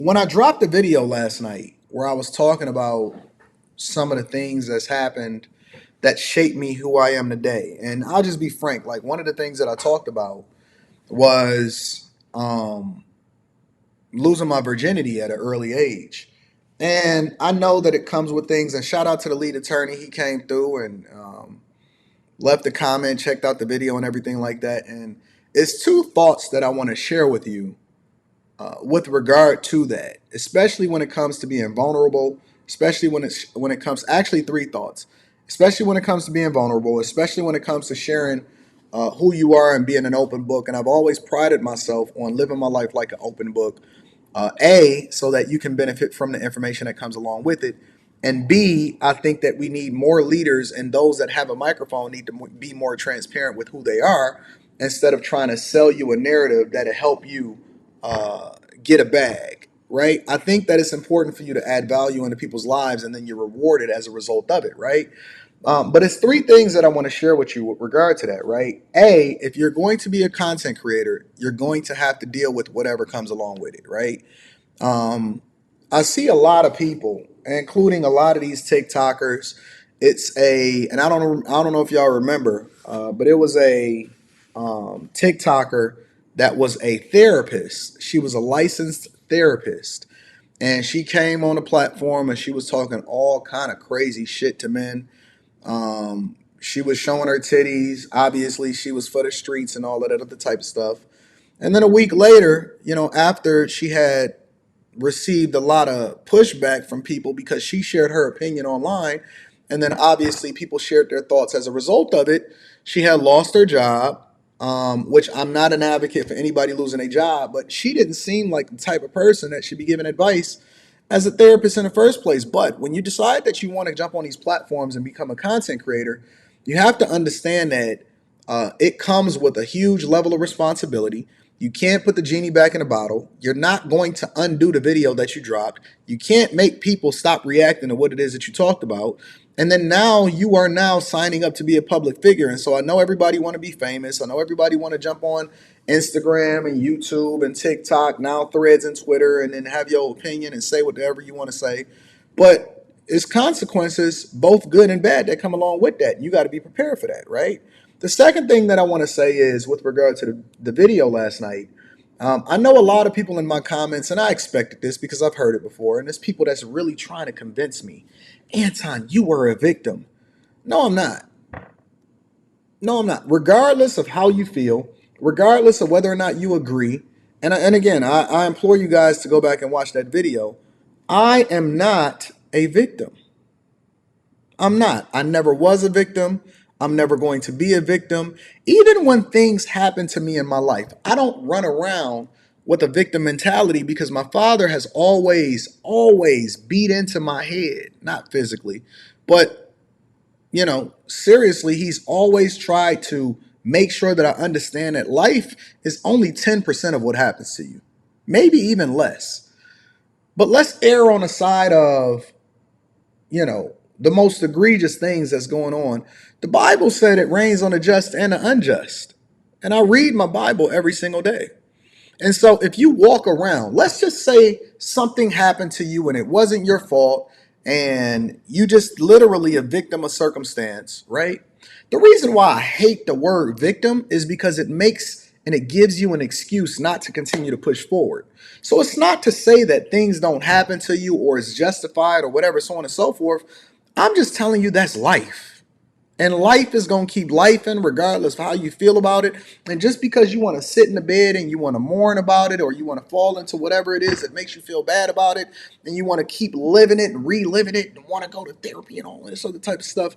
When I dropped a video last night where I was talking about some of the things that's happened that shaped me who I am today, and I'll just be frank, like one of the things that I talked about was losing my virginity at an early age. And I know that it comes with things, and shout out to the lead attorney. He came through and left a comment, checked out the video, and everything like that. And it's two thoughts that I want to share with you with regard to that, especially when it comes to being vulnerable, especially when it comes actually three thoughts, especially when it comes to being vulnerable, especially when it comes to sharing who you are and being an open book. And I've always prided myself on living my life like an open book. A, so that you can benefit from the information that comes along with it. And B, I think that we need more leaders, and those that have a microphone need to be more transparent with who they are instead of trying to sell you a narrative that'll help you get a bag, right? I think that it's important for you to add value into people's lives and then you're rewarded as a result of it, right? But it's three things that I want to share with you with regard to that, right? A, if you're going to be a content creator, you're going to have to deal with whatever comes along with it, right? Um, I see a lot of people, including a lot of these TikTokers. And I don't know if y'all remember, but it was a TikToker that was a therapist. She was a licensed therapist, and she came on the platform and she was talking all kind of crazy shit to men. She was showing her titties. Obviously, she was for the streets and all of that other type of stuff. And then a week later, after she had received a lot of pushback from people because she shared her opinion online, and then obviously people shared their thoughts as a result of it, she had lost her job. Which I'm not an advocate for anybody losing a job, but she didn't seem like the type of person that should be giving advice as a therapist in the first place. But when you decide that you want to jump on these platforms and become a content creator, you have to understand that it comes with a huge level of responsibility. You can't put the genie back in the bottle. You're not going to undo the video that you dropped. You can't make people stop reacting to what it is that you talked about. And then now you are now signing up to be a public figure. And so I know everybody want to be famous. I know everybody want to jump on Instagram and YouTube and TikTok, now Threads and Twitter, and then have your opinion and say whatever you want to say. But it's consequences, both good and bad, that come along with that. You got to be prepared for that, right? The second thing that I want to say is with regard to the video last night. I know a lot of people in my comments, and I expected this because I've heard it before, and there's people that's really trying to convince me, Anton, you were a victim. No, I'm not. No, I'm not. Regardless of how you feel, regardless of whether or not you agree, and again, I implore you guys to go back and watch that video. I am not a victim. I'm not. I never was a victim. I'm never going to be a victim. Even when things happen to me in my life, I don't run around with a victim mentality because my father has always beat into my head, not physically, but seriously, he's always tried to make sure that I understand that life is only 10% of what happens to you, maybe even less. But let's err on the side of, the most egregious things that's going on. The Bible said it rains on the just and the unjust. And I read my Bible every single day. And so if you walk around, let's just say something happened to you and it wasn't your fault and you just literally a victim of circumstance, right? The reason why I hate the word victim is because it makes and it gives you an excuse not to continue to push forward. So it's not to say that things don't happen to you or it's justified or whatever, so on and so forth. I'm just telling you that's life. And life is going to keep lifing regardless of how you feel about it. And just because you want to sit in the bed and you want to mourn about it or you want to fall into whatever it is that makes you feel bad about it and you want to keep living it and reliving it and want to go to therapy and all this other type of stuff,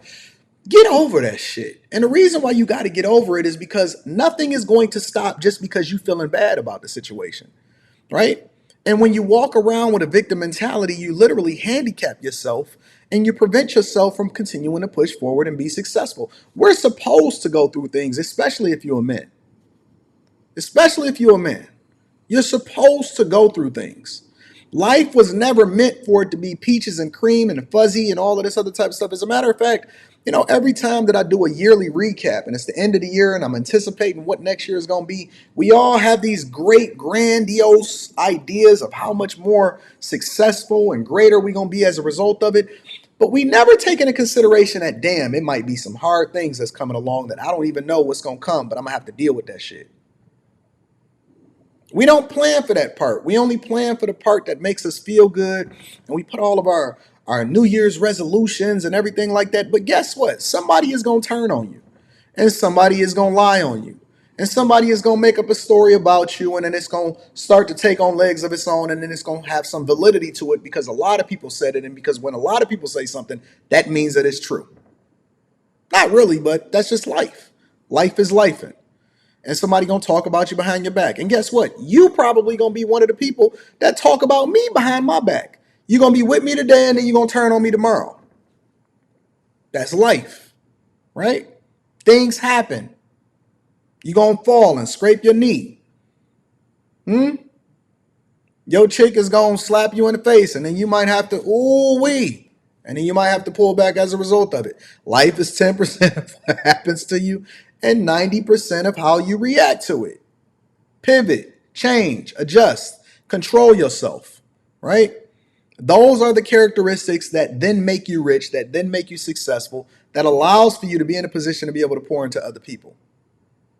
get over that shit. And the reason why you got to get over it is because nothing is going to stop just because you feeling bad about the situation, right? And when you walk around with a victim mentality, you literally handicap yourself and you prevent yourself from continuing to push forward and be successful. We're supposed to go through things, especially if you're a man. Especially if you're a man. You're supposed to go through things. Life was never meant for it to be peaches and cream and fuzzy and all of this other type of stuff. As a matter of fact, Every time that I do a yearly recap and it's the end of the year and I'm anticipating what next year is going to be, we all have these great, grandiose ideas of how much more successful and greater we're going to be as a result of it. But we never take into consideration that, damn, it might be some hard things that's coming along that I don't even know what's going to come, but I'm going to have to deal with that shit. We don't plan for that part. We only plan for the part that makes us feel good. And we put all of our New Year's resolutions and everything like that. But guess what? Somebody is going to turn on you. And somebody is going to lie on you. And somebody is going to make up a story about you. And then it's going to start to take on legs of its own. And then it's going to have some validity to it because a lot of people said it. And because when a lot of people say something, that means that it's true. Not really, but that's just life. Life is life. And somebody gonna talk about you behind your back. And guess what? You probably gonna be one of the people that talk about me behind my back. You're gonna be with me today and then you're gonna turn on me tomorrow. That's life, right? Things happen. You're gonna fall and scrape your knee. Your chick is gonna slap you in the face, and then you might have to, ooh wee. And then you might have to pull back as a result of it. Life is 10% of what happens to you and 90% of how you react to it. Pivot, change, adjust, control yourself, right? Those are the characteristics that then make you rich, that then make you successful, that allows for you to be in a position to be able to pour into other people.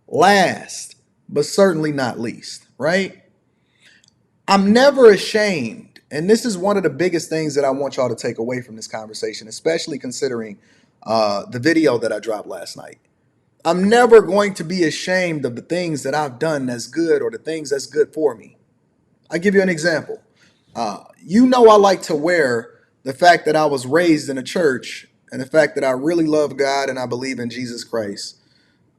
Last, but certainly not least, right? I'm never ashamed. And this is one of the biggest things that I want y'all to take away from this conversation, especially considering the video that I dropped last night. I'm never going to be ashamed of the things that I've done that's good or the things that's good for me. I'll give you an example. I like to wear the fact that I was raised in a church and the fact that I really love God and I believe in Jesus Christ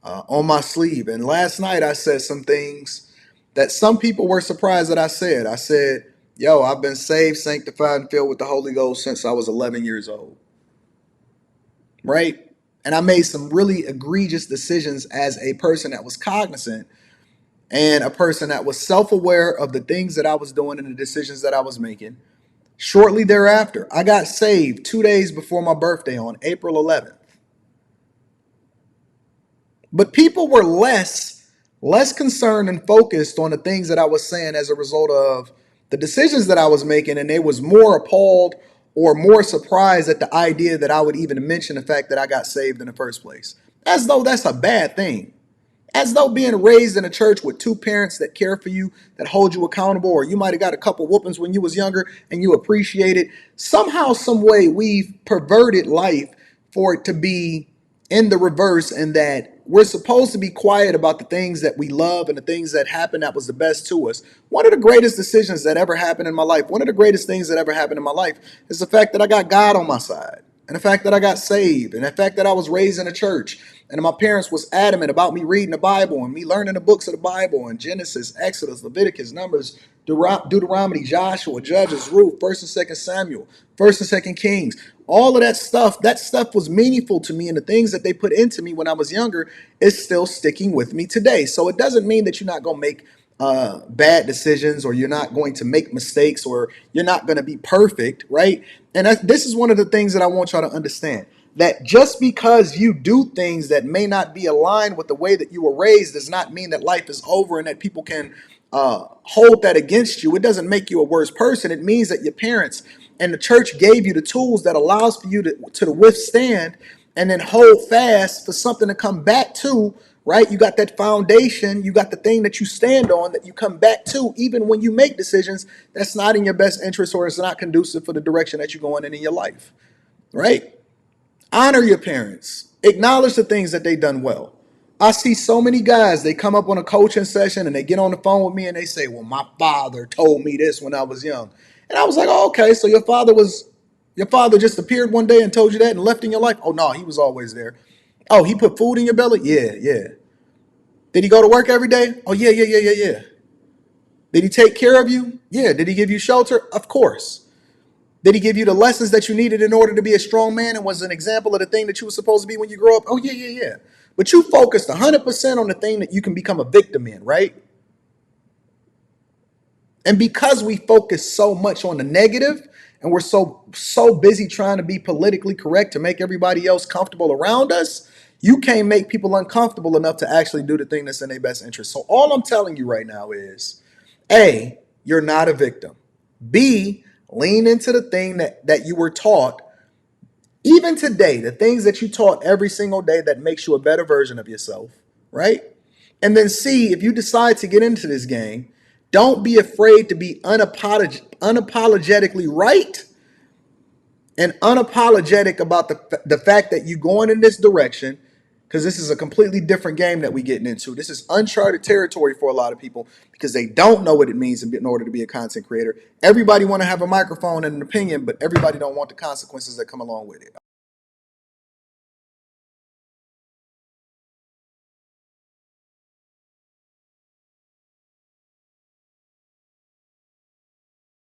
on my sleeve. And last night I said some things that some people were surprised that I said. I said, yo, I've been saved, sanctified, and filled with the Holy Ghost since I was 11 years old. Right? And I made some really egregious decisions as a person that was cognizant and a person that was self-aware of the things that I was doing and the decisions that I was making. Shortly thereafter, I got saved 2 days before my birthday on April 11th. But people were less concerned and focused on the things that I was saying as a result of the decisions that I was making, and they was more appalled or more surprised at the idea that I would even mention the fact that I got saved in the first place. As though that's a bad thing. As though being raised in a church with two parents that care for you, that hold you accountable, or you might have got a couple whoopings when you was younger and you appreciate it. Somehow, some way, we've perverted life for it to be in the reverse, and that we're supposed to be quiet about the things that we love and the things that happened that was the best to us. One of the greatest decisions that ever happened in my life, one of the greatest things that ever happened in my life is the fact that I got God on my side, and the fact that I got saved, and the fact that I was raised in a church, and my parents was adamant about me reading the Bible and me learning the books of the Bible and Genesis, Exodus, Leviticus, Numbers, Deuteronomy, Joshua, Judges, Ruth, 1st and 2nd Samuel, 1st and 2nd Kings. All of that stuff was meaningful to me, and the things that they put into me when I was younger is still sticking with me today. So it doesn't mean that you're not going to make bad decisions, or you're not going to make mistakes, or you're not going to be perfect, right? And this is one of the things that I want y'all to understand. That just because you do things that may not be aligned with the way that you were raised does not mean that life is over and that people can hold that against you. It doesn't make you a worse person. It means that your parents and the church gave you the tools that allows for you to withstand and then hold fast for something to come back to, right? You got that foundation, you got the thing that you stand on that you come back to even when you make decisions that's not in your best interest or it's not conducive for the direction that you're going in your life, right? Honor your parents. Acknowledge the things that they done well. I see so many guys, they come up on a coaching session and they get on the phone with me and they say, well, my father told me this when I was young. And I was like, oh, okay, so your father just appeared one day and told you that and left in your life? Oh, no, he was always there. Oh, he put food in your belly? Yeah, yeah. Did he go to work every day? Oh, yeah, yeah, yeah, yeah, yeah. Did he take care of you? Yeah. Did he give you shelter? Of course. Did he give you the lessons that you needed in order to be a strong man and was an example of the thing that you were supposed to be when you grow up? Oh, yeah, yeah, yeah. But you focused 100% on the thing that you can become a victim in, right? And because we focus so much on the negative and we're so busy trying to be politically correct to make everybody else comfortable around us, you can't make people uncomfortable enough to actually do the thing that's in their best interest. So all I'm telling you right now is, A, you're not a victim. B, lean into the thing that you were taught. Even today, the things that you taught every single day that makes you a better version of yourself, right? And then C, if you decide to get into this game, don't be afraid to be unapologetically right and unapologetic about the fact that you're going in this direction, because this is a completely different game that we're getting into. This is uncharted territory for a lot of people because they don't know what it means in order to be a content creator. Everybody want to have a microphone and an opinion, but everybody don't want the consequences that come along with it.